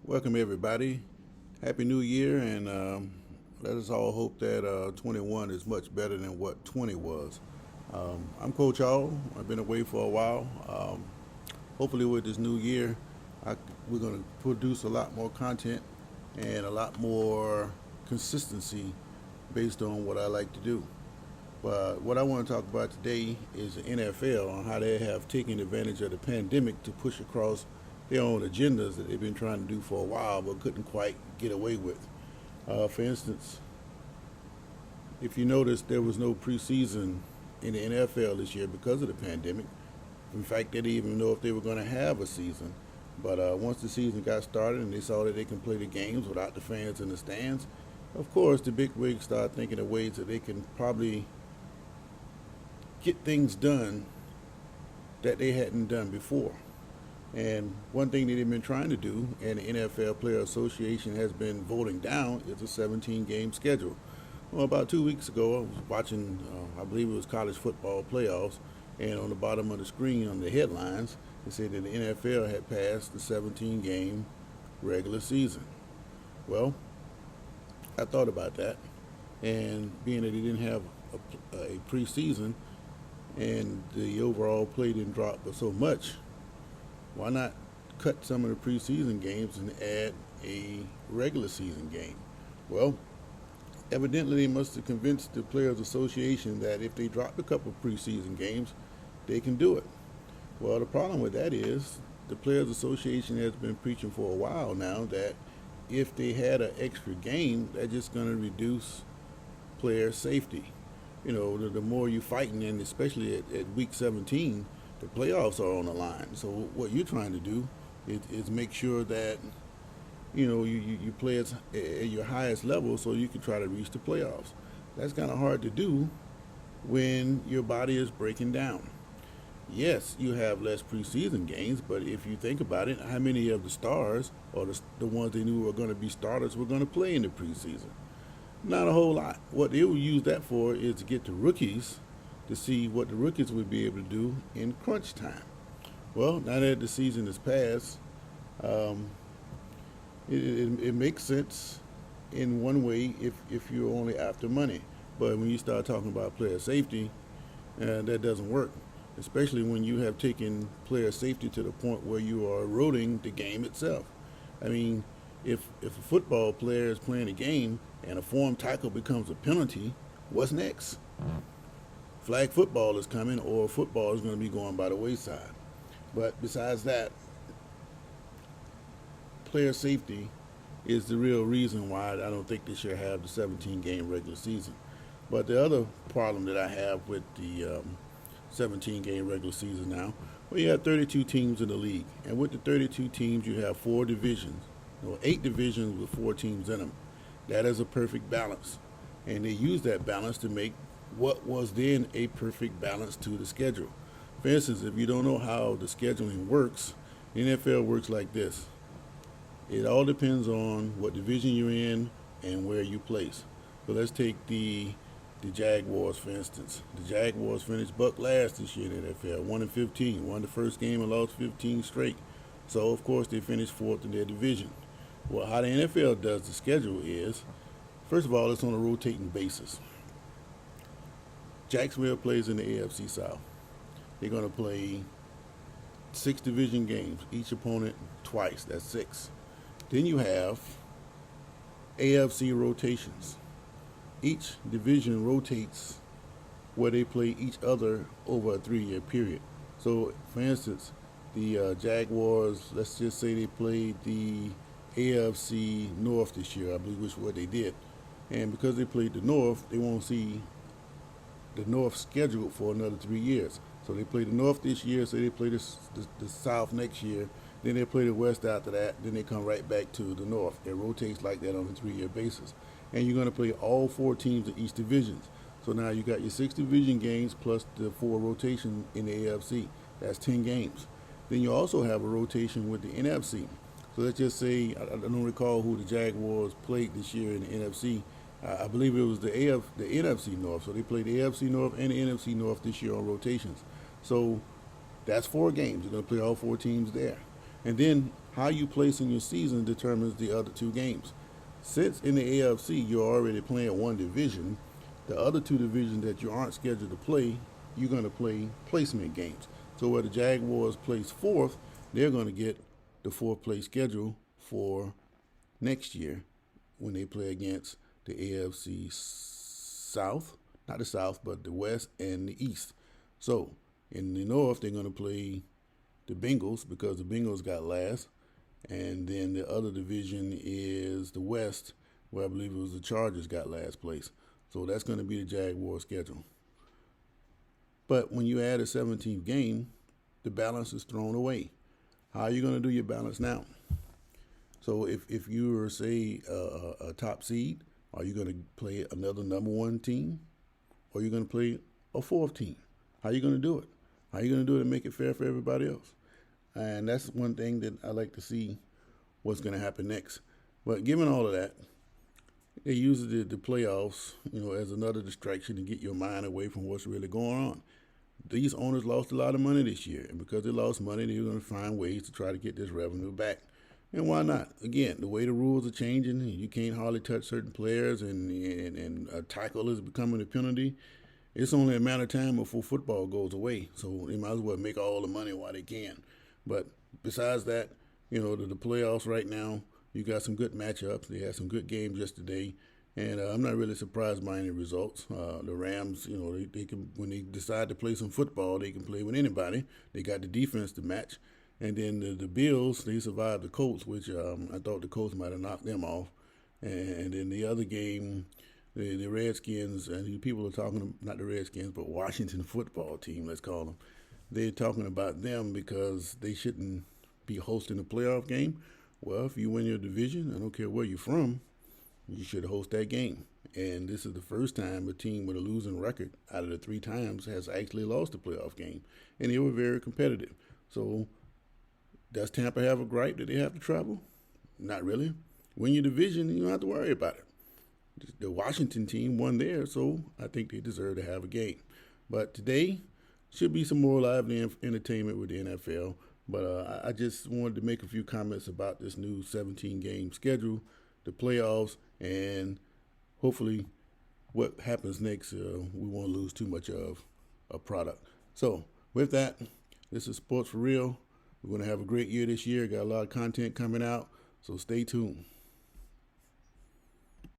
Welcome, everybody. Happy New Year, and let us all hope that 21 is much better than what 20 was. I'm Coach Hall. I've been away for a while. Hopefully, with this new year, we're going to produce a lot more content and a lot more consistency based on what I like to do. But what I want to talk about today is the NFL on how they have taken advantage of the pandemic to push across their own agendas that they've been trying to do for a while but couldn't quite get away with. For instance, if you notice, there was no preseason in the NFL this year because of the pandemic. In fact, they didn't even know if they were going to have a season. But once the season got started and they saw that they can play the games without the fans in the stands, of course, the big wigs started thinking of ways that they can probably get things done that they hadn't done before. And one thing that they've been trying to do, and the NFL Player Association has been voting down, is a 17-game schedule. Well, about 2 weeks ago, I was watching, I believe it was college football playoffs, and on the bottom of the screen on the headlines, it said that the NFL had passed the 17-game regular season. Well, I thought about that, and being that they didn't have a preseason, and the overall play didn't drop but so much, why not cut some of the preseason games and add a regular season game? Well, evidently they must have convinced the Players Association that if they dropped a couple preseason games, they can do it. Well, the problem with that is the Players Association has been preaching for a while now that if they had an extra game, they're just going to reduce player safety. You know, the more you're fighting, and especially at week 17, the playoffs are on the line. So what you're trying to do is make sure that you play at your highest level so you can try to reach the playoffs. That's kind of hard to do when your body is breaking down. Yes, you have less preseason games, but if you think about it, how many of the stars or the ones they knew were going to be starters were going to play in the preseason? Not a whole lot. What they will use that for is to get the rookies to see what the rookies would be able to do in crunch time. Well, now that the season is past, it makes sense in one way if you're only after money. But when you start talking about player safety, that doesn't work, especially when you have taken player safety to the point where you are eroding the game itself. I mean, if a football player is playing a game and a form tackle becomes a penalty, what's next? Flag football is coming, or football is going to be going by the wayside. But besides that, player safety is the real reason why I don't think they should have the 17-game regular season. But the other problem that I have with the 17-game regular season now, well, you have 32 teams in the league. And with the 32 teams, you have 4 divisions, 8 divisions with 4 teams in them. That is a perfect balance. And they use that balance to make what was then a perfect balance to the schedule. For instance, if you don't know how the scheduling works, the NFL works like this. It all depends on what division you're in and where you place. So let's take the Jaguars, for instance. The Jaguars finished buck last this year in the NFL, 1-15, won the first game and lost 15 straight. So, of course, they finished 4th in their division. Well, how the NFL does the schedule is, first of all, it's on a rotating basis. Jacksonville plays in the AFC South. They're going to play 6 division games, each opponent twice. That's 6. Then you have AFC rotations. Each division rotates where they play each other over a 3-year period. So, for instance, the Jaguars, let's just say they played the AFC North this year, I believe, which is what they did. And because they played the North, they won't see the North scheduled for another 3 years. So they play the North this year, so they play the South next year, then they play the West after that, then they come right back to the North. It rotates like that on a 3-year basis. And you're going to play all 4 teams in each division. So now you got your 6 division games plus the 4 rotations in the AFC. That's 10 games. Then you also have a rotation with the NFC. So let's just say, I don't recall who the Jaguars played this year in the NFC. I believe it was the NFC North. So they played the AFC North and the NFC North this year on rotations. So that's 4 games. You're going to play all 4 teams there. And then How you place in your season determines the other two games. Since in the AFC you're already playing one division, the other two divisions that you aren't scheduled to play, you're going to play placement games. So where the Jaguars place fourth, they're going to get the fourth place schedule for next year when they play against the AFC South, not the South, but the West and the East. So in the North, they're going to play the Bengals because the Bengals got last. And then the other division is the West, where I believe it was the Chargers got last place. So that's going to be the Jaguars schedule. But when you add a 17th game, the balance is thrown away. How are you going to do your balance now? So if you are, say, a top seed, are you going to play another number one team? Or are you going to play a fourth team? How are you going to do it? How are you going to do it and make it fair for everybody else? And that's one thing that I like to see what's going to happen next. But given all of that, they use the playoffs, as another distraction to get your mind away from what's really going on. These owners lost a lot of money this year, and because they lost money, they're going to find ways to try to get this revenue back. And why not? Again, the way the rules are changing, you can't hardly touch certain players, and a tackle is becoming a penalty. It's only a matter of time before football goes away, so they might as well make all the money while they can. But besides that, the playoffs right now, you got some good matchups. They had some good games yesterday, and I'm not really surprised by any results. The Rams, they can, when they decide to play some football, they can play with anybody. They got the defense to match. And then the Bills, they survived the Colts, which I thought the Colts might have knocked them off. And then the other game, the Redskins, and people are talking, not the Redskins, but Washington football team, let's call them. They're talking about them because they shouldn't be hosting a playoff game. Well, if you win your division, I don't care where you're from, you should host that game. And this is the first time a team with a losing record out of the 3 times has actually lost a playoff game. And they were very competitive. So does Tampa have a gripe that they have to travel? Not really. Win your division, you don't have to worry about it. The Washington team won there, so I think they deserve to have a game. But today should be some more lively entertainment with the NFL. But I just wanted to make a few comments about this new 17-game schedule, the playoffs, and hopefully what happens next, we won't lose too much of a product. So with that, this is Sports for Real. We're going to have a great year this year. Got a lot of content coming out, so stay tuned.